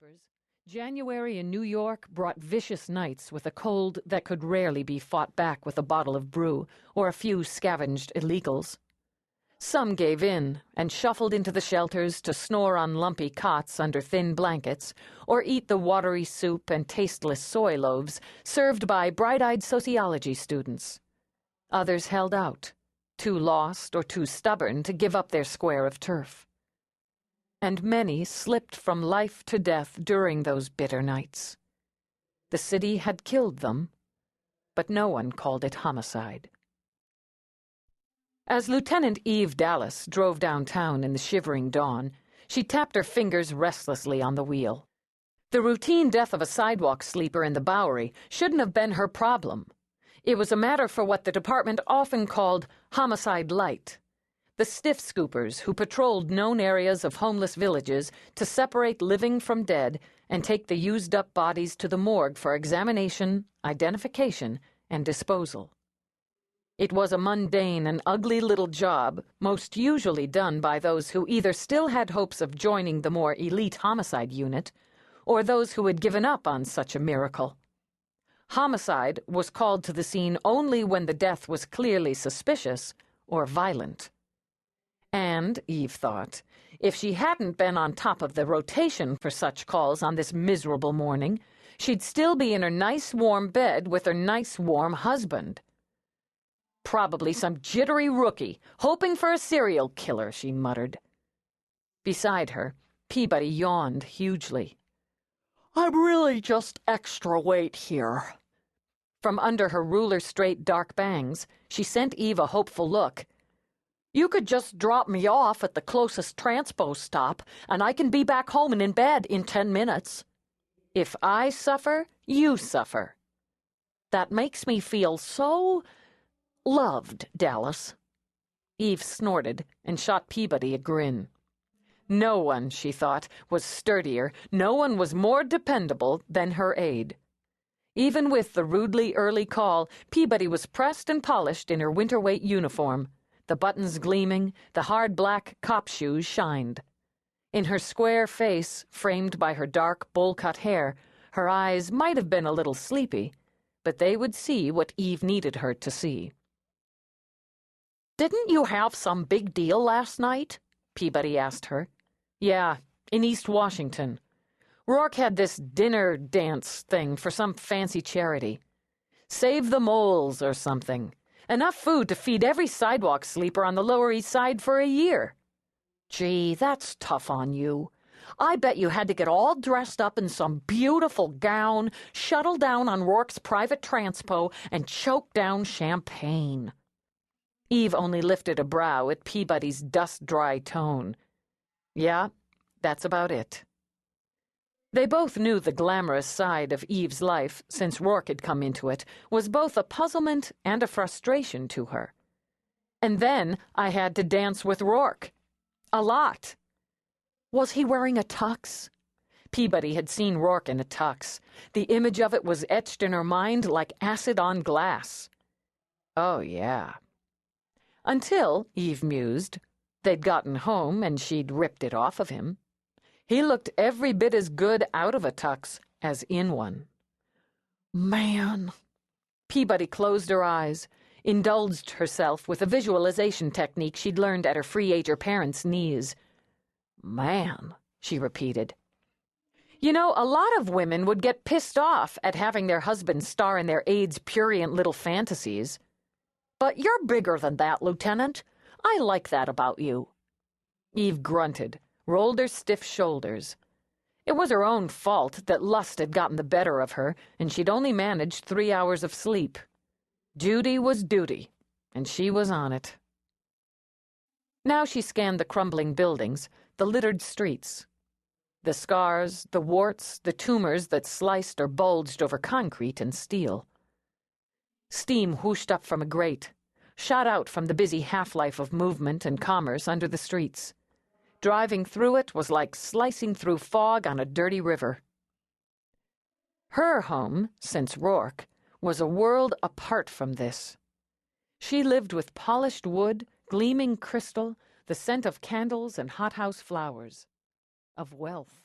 sleepers, January in New York brought vicious nights with a cold that could rarely be fought back with a bottle of brew or a few scavenged illegals. Some gave in and shuffled into the shelters to snore on lumpy cots under thin blankets or eat the watery soup and tasteless soy loaves served by bright-eyed sociology students. Others held out, too lost or too stubborn to give up their square of turf. And many slipped from life to death during those bitter nights. The city had killed them, but no one called it homicide. As Lieutenant Eve Dallas drove downtown in the shivering dawn, she tapped her fingers restlessly on the wheel. The routine death of a sidewalk sleeper in the Bowery shouldn't have been her problem. It was a matter for what the department often called homicide light. The stiff scoopers who patrolled known areas of homeless villages to separate living from dead and take the used-up bodies to the morgue for examination, identification, and disposal. It was a mundane and ugly little job, most usually done by those who either still had hopes of joining the more elite homicide unit, or those who had given up on such a miracle. Homicide was called to the scene only when the death was clearly suspicious or violent. And, Eve thought, if she hadn't been on top of the rotation for such calls on this miserable morning, she'd still be in her nice warm bed with her nice warm husband. Probably some jittery rookie, hoping for a serial killer, she muttered. Beside her, Peabody yawned hugely. I'm really just extra weight here. From under her ruler-straight dark bangs, she sent Eve a hopeful look. You could just drop me off at the closest transpo stop, and I can be back home and in bed in 10 minutes. If I suffer, you suffer. That makes me feel so loved, Dallas. Eve snorted and shot Peabody a grin. No one, she thought, was sturdier, no one was more dependable than her aide. Even with the rudely early call, Peabody was pressed and polished in her winter weight uniform. The buttons gleaming, the hard black cop shoes shined. In her square face, framed by her dark, bowl-cut hair, her eyes might have been a little sleepy, but they would see what Eve needed her to see. Didn't you have some big deal last night? Peabody asked her. Yeah, in East Washington. Rourke had this dinner dance thing for some fancy charity. Save the Moles or something. Enough food to feed every sidewalk sleeper on the Lower East Side for a year. Gee, that's tough on you. I bet you had to get all dressed up in some beautiful gown, shuttle down on Rourke's private transpo, and choke down champagne. Eve only lifted a brow at Peabody's dust-dry tone. Yeah, that's about it. They both knew the glamorous side of Eve's life, since Rourke had come into it, was both a puzzlement and a frustration to her. And then I had to dance with Rourke. A lot. Was he wearing a tux? Peabody had seen Rourke in a tux. The image of it was etched in her mind like acid on glass. Oh, yeah. Until, Eve mused, they'd gotten home and she'd ripped it off of him. He looked every bit as good out of a tux as in one. Man! Peabody closed her eyes, indulged herself with a visualization technique she'd learned at her free-ager parents' knees. Man, she repeated. You know, a lot of women would get pissed off at having their husbands star in their aide's prurient little fantasies. But you're bigger than that, Lieutenant. I like that about you. Eve grunted, rolled her stiff shoulders. It was her own fault that lust had gotten the better of her, and she'd only managed 3 hours of sleep. Duty was duty, and she was on it. Now she scanned the crumbling buildings, the littered streets. The scars, the warts, the tumors that sliced or bulged over concrete and steel. Steam whooshed up from a grate, shot out from the busy half-life of movement and commerce under the streets. Driving through it was like slicing through fog on a dirty river. Her home, since Rourke, was a world apart from this. She lived with polished wood, gleaming crystal, the scent of candles and hothouse flowers, of wealth.